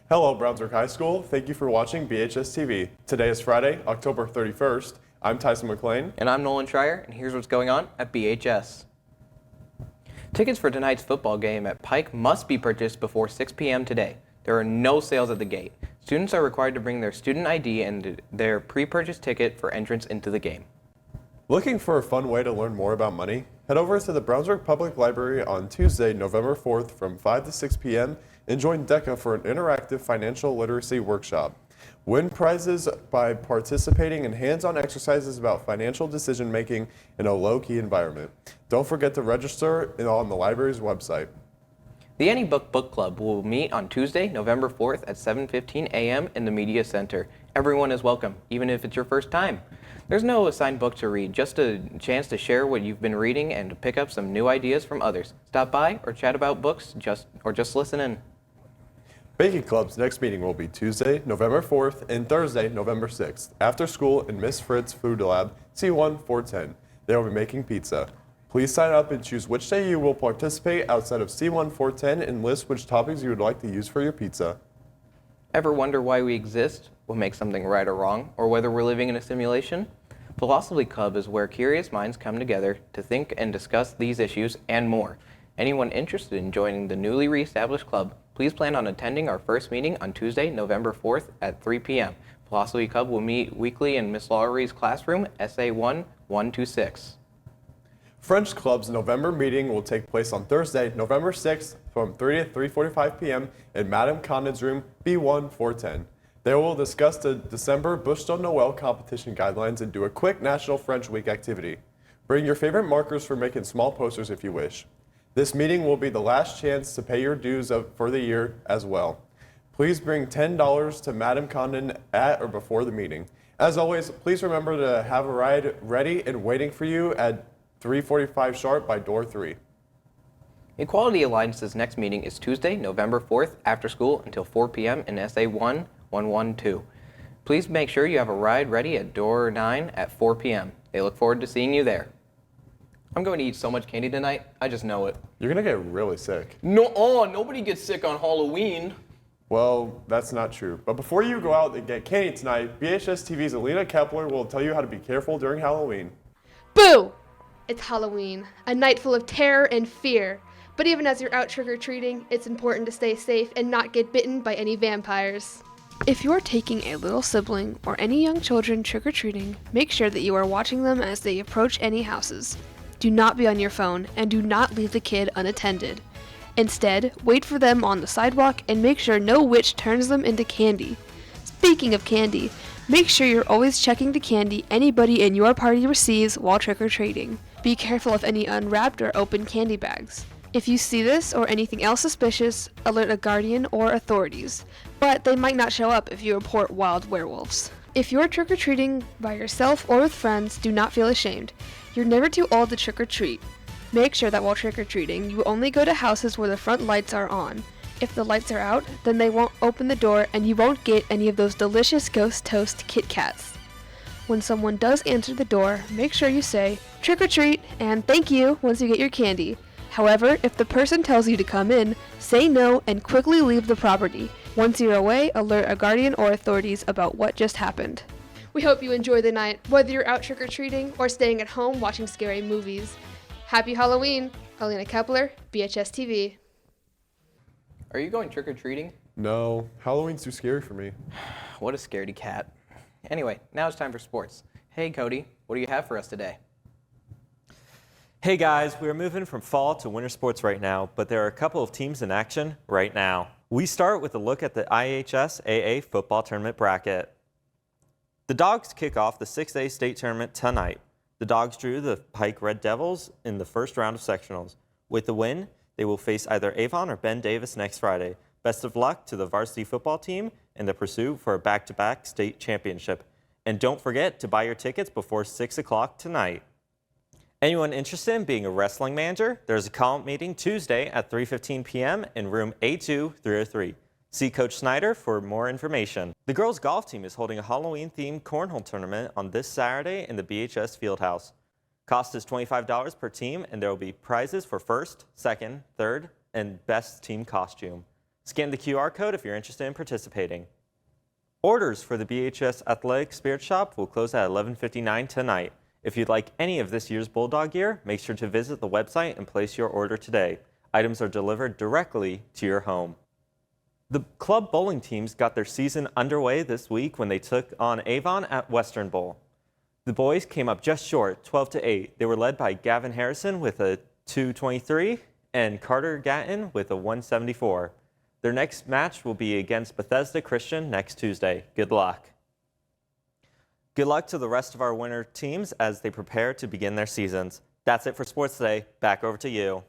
Hello, Brownsburg High School. Thank you for watching BHS TV. Today is Friday, October 31st. I'm Tyson McLean. And I'm Nolan Schreier, and here's what's going on at BHS. Tickets for tonight's football game at Pike must be purchased before 6 p.m. today. There are no sales at the gate. Students are required to bring their student ID and their pre-purchased ticket for entrance into the game. Looking for a fun way to learn more about money? Head over to the Brownsburg Public Library on Tuesday, November 4th from 5 to 6 p.m. and join DECA for an interactive financial literacy workshop. Win prizes by participating in hands-on exercises about financial decision-making in a low-key environment. Don't forget to register on the library's website. The Any Book Book Club will meet on Tuesday, November 4th at 7:15 a.m. in the Media Center. Everyone is welcome, even if it's your first time. There's no assigned book to read, just a chance to share what you've been reading and to pick up some new ideas from others. Stop by or chat about books, just listen in. Baking Club's next meeting will be Tuesday, November 4th and Thursday, November 6th, after school in Miss Fritz Food Lab, C1410. They will be making pizza. Please sign up and choose which day you will participate outside of C1410 and list which toppings you would like to use for your pizza. Ever wonder why we exist, what makes something right or wrong, or whether we're living in a simulation? Philosophy Club is where curious minds come together to think and discuss these issues and more. Anyone interested in joining the newly reestablished club, please plan on attending our first meeting on Tuesday, November 4th at 3 p.m. Philosophy Club will meet weekly in Miss Lawry's classroom, SA1 126. French Club's November meeting will take place on Thursday, November 6th from 3 to 3:45 p.m. in Madame Condon's room, B1410. They will discuss the December Bouche Noël competition guidelines and do a quick National French Week activity. Bring your favorite markers for making small posters if you wish. This meeting will be the last chance to pay your dues for the year as well. Please bring $10 to Madame Condon at or before the meeting. As always, please remember to have a ride ready and waiting for you at 3:45 sharp by door 3. Equality Alliance's next meeting is Tuesday, November 4th after school until 4 p.m. in SA1 112. Please make sure you have a ride ready at door 9 at 4 p.m. They look forward to seeing you there. I'm going to eat so much candy tonight, I just know it. You're going to get really sick. Nobody gets sick on Halloween. Well, that's not true. But before you go out and get candy tonight, BHS TV's Alina Kepler will tell you how to be careful during Halloween. Boo! It's Halloween, a night full of terror and fear. But even as you're out trick-or-treating, it's important to stay safe and not get bitten by any vampires. If you're taking a little sibling or any young children trick-or-treating, make sure that you are watching them as they approach any houses. Do not be on your phone and do not leave the kid unattended. Instead, wait for them on the sidewalk and make sure no witch turns them into candy. Speaking of candy, make sure you're always checking the candy anybody in your party receives while trick-or-treating. Be careful of any unwrapped or open candy bags. If you see this or anything else suspicious, alert a guardian or authorities. But they might not show up if you report wild werewolves. If you're trick-or-treating by yourself or with friends, do not feel ashamed. You're never too old to trick-or-treat. Make sure that while trick-or-treating, you only go to houses where the front lights are on. If the lights are out, then they won't open the door and you won't get any of those delicious ghost toast Kit Kats. When someone does answer the door, make sure you say, "Trick or treat," and "thank you" once you get your candy. However, if the person tells you to come in, say no and quickly leave the property. Once you're away, alert a guardian or authorities about what just happened. We hope you enjoy the night, whether you're out trick-or-treating or staying at home watching scary movies. Happy Halloween! Alina Kepler, BHS TV. Are you going trick-or-treating? No, Halloween's too scary for me. What a scaredy cat. Anyway, now it's time for sports. Hey, Cody, what do you have for us today? Hey guys, we're moving from fall to winter sports right now, but there are a couple of teams in action right now. We start with a look at the IHS AA football tournament bracket. The Dogs kick off the 6A state tournament tonight. The Dogs drew the Pike Red Devils in the first round of sectionals. With the win, they will face either Avon or Ben Davis next Friday. Best of luck to the varsity football team in the pursuit for a back-to-back state championship. And don't forget to buy your tickets before 6 o'clock tonight. Anyone interested in being a wrestling manager? There's a call meeting Tuesday at 3:15 p.m. in room A2 303. See Coach Snyder for more information. The girls golf team is holding a Halloween-themed cornhole tournament on this Saturday in the BHS Fieldhouse. Cost is $25 per team, and there will be prizes for first, second, third, and best team costume. Scan the QR code if you're interested in participating. Orders for the BHS Athletic Spirit Shop will close at 11:59 tonight. If you'd like any of this year's Bulldog gear, make sure to visit the website and place your order today. Items are delivered directly to your home. The club bowling teams got their season underway this week when they took on Avon at Western Bowl. The boys came up just short, 12-8. They were led by Gavin Harrison with a 223 and Carter Gatton with a 174. Their next match will be against Bethesda Christian next Tuesday. Good luck. Good luck to the rest of our winter teams as they prepare to begin their seasons. That's it for Sports Today. Back over to you.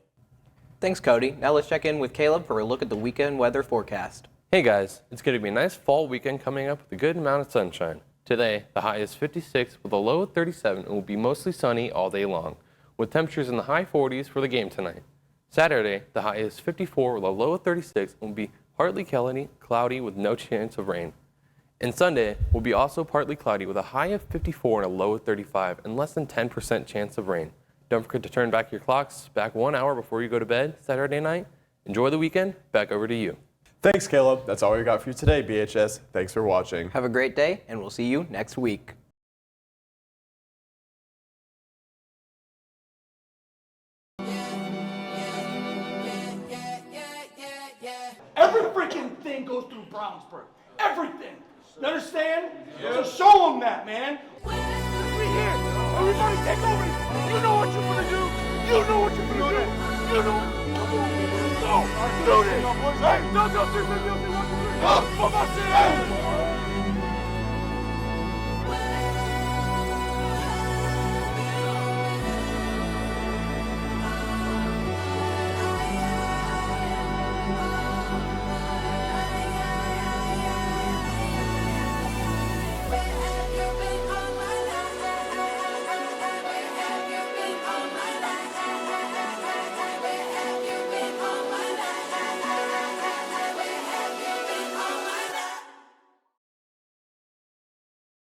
Thanks, Cody. Now let's check in with Caleb for a look at the weekend weather forecast. Hey guys, it's going to be a nice fall weekend coming up with a good amount of sunshine. Today, the high is 56 with a low of 37 and will be mostly sunny all day long, with temperatures in the high 40s for the game tonight. Saturday, the high is 54 with a low of 36 and will be partly cloudy with no chance of rain. And Sunday will be also partly cloudy with a high of 54 and a low of 35 and less than 10% chance of rain. Don't forget to turn back your clocks back 1 hour before you go to bed Saturday night. Enjoy the weekend. Back over to you. Thanks, Caleb. That's all we got for you today, BHS. Thanks for watching. Have a great day, and we'll see you next week. Every freaking thing goes through Brownsburg. Everything. You understand? So show them that, man. We here. Everybody take over. You know what you're gonna do. You know what you're gonna do. You know. Go. Do this. Hey, no, 3, 2, 1, 2, 1, 2, 3. Go.